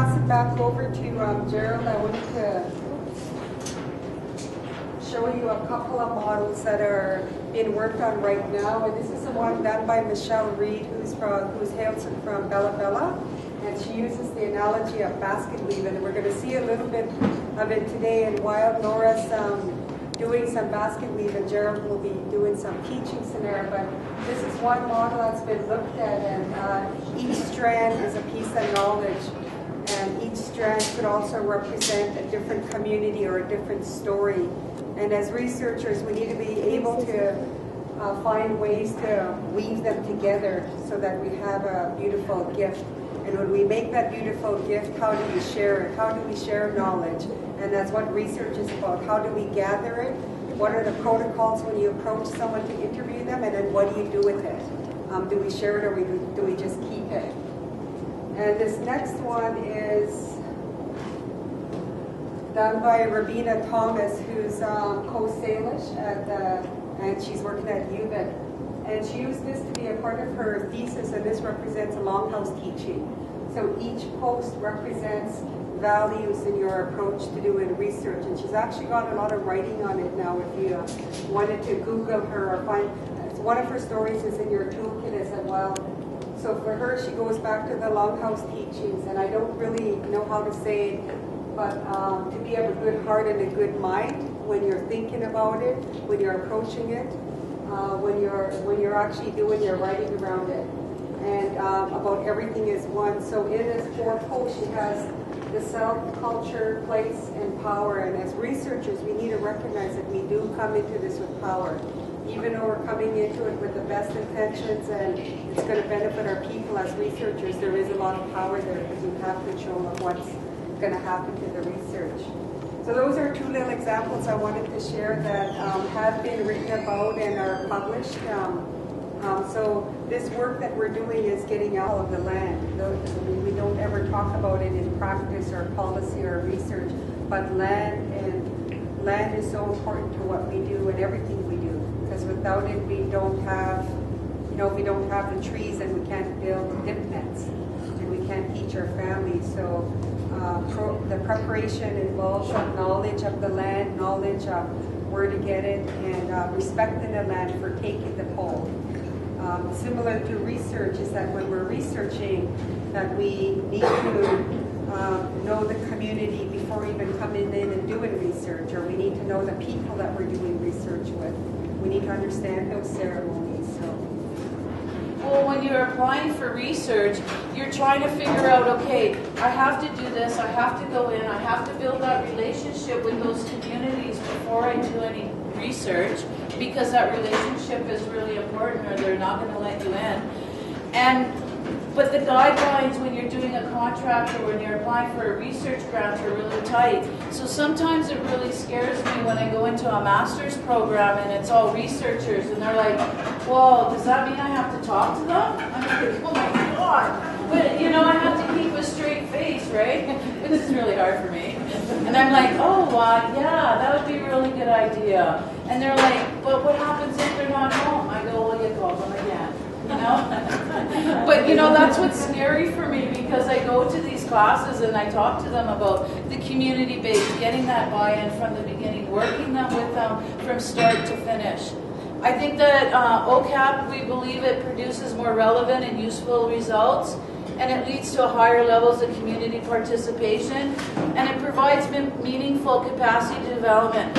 pass it back over to Gerald, I wanted to show you a couple of models that are being worked on right now. And this is the one done by Michelle Reed, who's hails from Bella Bella. And she uses the analogy of basket weaving. And we're going to see a little bit of it today. And while Nora's doing some basket weaving, Gerald will be doing some teaching scenario. But this is one model that's been looked at, and each strand is a piece of knowledge. And each strand could also represent a different community or a different story. And as researchers, we need to be able to find ways to weave them together so that we have a beautiful gift. And when we make that beautiful gift, how do we share it? How do we share knowledge? And that's what research is about. How do we gather it? What are the protocols when you approach someone to interview them? And then what do you do with it? Do we share it, or do we just keep it? And this next one is done by Rabina Thomas, who's Coast Salish and she's working at UVic. And she used this to be a part of her thesis, and this represents a longhouse teaching. So each post represents values in your approach to doing research. And she's actually got a lot of writing on it now. If you wanted to Google her or find, one of her stories is in your toolkit as well. So for her, she goes back to the longhouse teachings, and I don't really know how to say it, but to be of a good heart and a good mind when you're thinking about it, when you're approaching it, when you're actually doing your writing around it, and about everything is one. So in this 4 posts, she has the self, culture, place, and power. And as researchers, we need to recognize that we do come into this with power. Even though we're coming into it with the best intentions and it's going to benefit our people as researchers, there is a lot of power there because we have control of what's going to happen to the research. So those are 2 little examples I wanted to share that have been written about and are published. So this work that we're doing is getting out of the land. We don't ever talk about it in practice or policy or research, but land is so important to what we do and everything we do. Because without it, we don't have, we don't have the trees, and we can't build dip nets, and we can't teach our families. So the preparation involves knowledge of the land, knowledge of where to get it, and respecting the land for taking the pole. Similar to research is that when we're researching, that we need to know the community before even coming in and doing research, or we need to know the people that we're doing research with. We need to understand those ceremonies. So. Well, when you're applying for research, you're trying to figure out, okay, I have to do this, I have to go in, I have to build that relationship with those communities before I do any research, because that relationship is really important, or they're not going to let you in. But the guidelines when you're doing a contract or when you're applying for a research grant are really tight. So sometimes it really scares me when I go into a master's program and it's all researchers and they're like, well, does that mean I have to talk to them? I'm like, oh my God. But I have to keep a straight face, right? This is really hard for me. And I'm like, oh, yeah, that would be a really good idea. And they're like, but what happens if they're not home? I go, well, you call them again. But that's what's scary for me, because I go to these classes and I talk to them about the community base, getting that buy-in from the beginning, working with them from start to finish. I think that OCAP, we believe it produces more relevant and useful results, and it leads to higher levels of community participation, and it provides meaningful capacity development.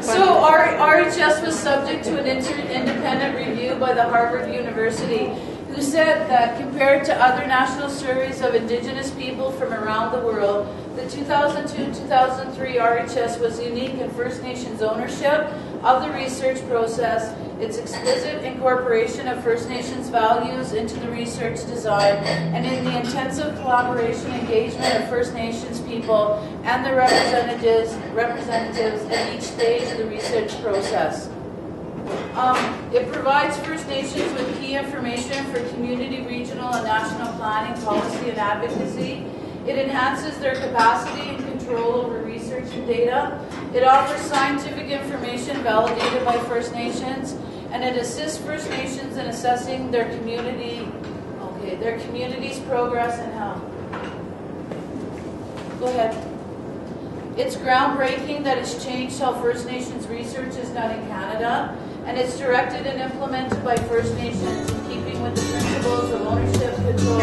So RHS was subject to an independent review by the Harvard University, who said that compared to other national surveys of Indigenous people from around the world, the 2002-2003 RHS was unique in First Nations ownership of the research process, its explicit incorporation of First Nations values into the research design, and in the intensive collaboration engagement of First Nations people and the representatives at each stage of the research process. It provides First Nations with key information for community, regional, and national planning, policy, and advocacy. It enhances their capacity and control over research and data. It offers scientific information validated by First Nations, and it assists First Nations in assessing their community's progress and health. Go ahead. It's groundbreaking that it's changed how First Nations research is done in Canada, and it's directed and implemented by First Nations in keeping with the principles of ownership, control,